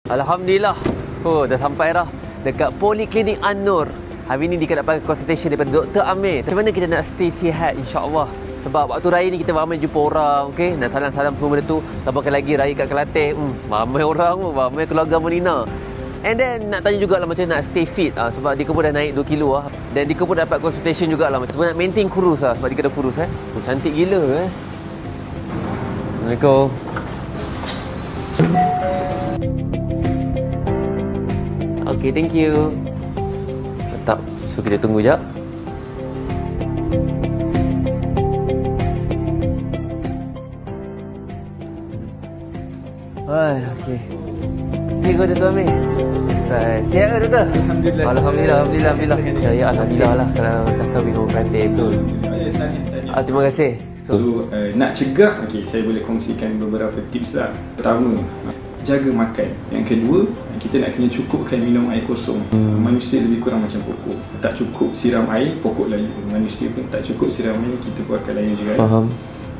Alhamdulillah. Oh, dah sampai dah dekat Poliklinik An-Nur. Hari ni kita dapat consultation daripada Dr. Amir. Macam mana kita nak stay sihat, insya-Allah. Sebab waktu raya ni kita ramai jumpa orang, okey, nak salam-salam semua benda tu. Tambahkan lagi raya kat Kelantan, ramai orang, ramai keluarga Melina. And then nak tanya jugalah macam nak stay fit sebab dia pun dah naik 2 kilo lah. Dan dia pun dapat consultation jugalah macam nak maintain kurus lah, sebab dia kena kurus Oh, cantik gila Assalamualaikum. Okay, thank you. Mantap. So kita tunggu jap. Hai, okey. Cikgu Dr. Amir. Sihat ke doktor? Alhamdulillah. Saya alhamdulillah lah kalau dah kahwin dengan Kelantan betul. Terima kasih. So nak cegah, saya boleh kongsikan beberapa tips lah. Pertama, jaga makan. Yang kedua, kita nak kena cukupkan minum air kosong. Manusia lebih kurang macam pokok. Tak cukup siram air, pokok layu. Manusia pun tak cukup siram air, kita pun akan layu juga. Faham.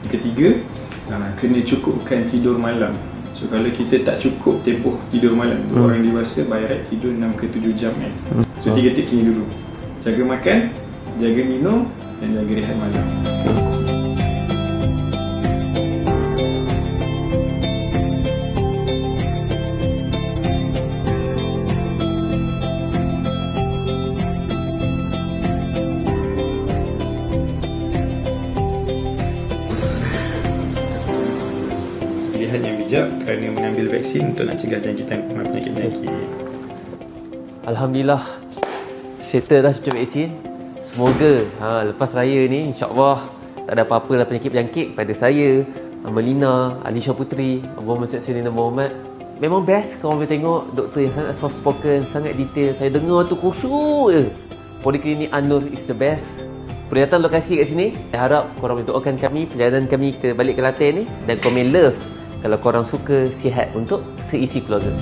Yang ketiga, kena cukupkan tidur malam. So kalau kita tak cukup tempoh tidur malam, orang dewasa by right tidur 6 ke 7 jam kan. So 3 tips ni dulu. Jaga makan, jaga minum dan jaga rehat malam. Pilihan yang bijak kerana mengambil vaksin untuk nak cegah jangkitan penyakit-penyakit. Alhamdulillah, settle dah cucuk vaksin. Semoga lepas raya ni insya-Allah tak ada apa-apa lah penyakit-penyakit pada saya, Melina, Alisha Putri, Muhammad Selina Muhammad. Memang best kalau boleh tengok doktor yang sangat soft spoken, sangat detail. Saya dengar tu khusyuk je. Poliklinik An-Nur is the best. Boleh datang lokasi kat sini. Saya harap korang boleh doakan kami, perjalanan kami ke balik Kelantan ni, dan komen love kalau korang suka sihat untuk seisi keluarga.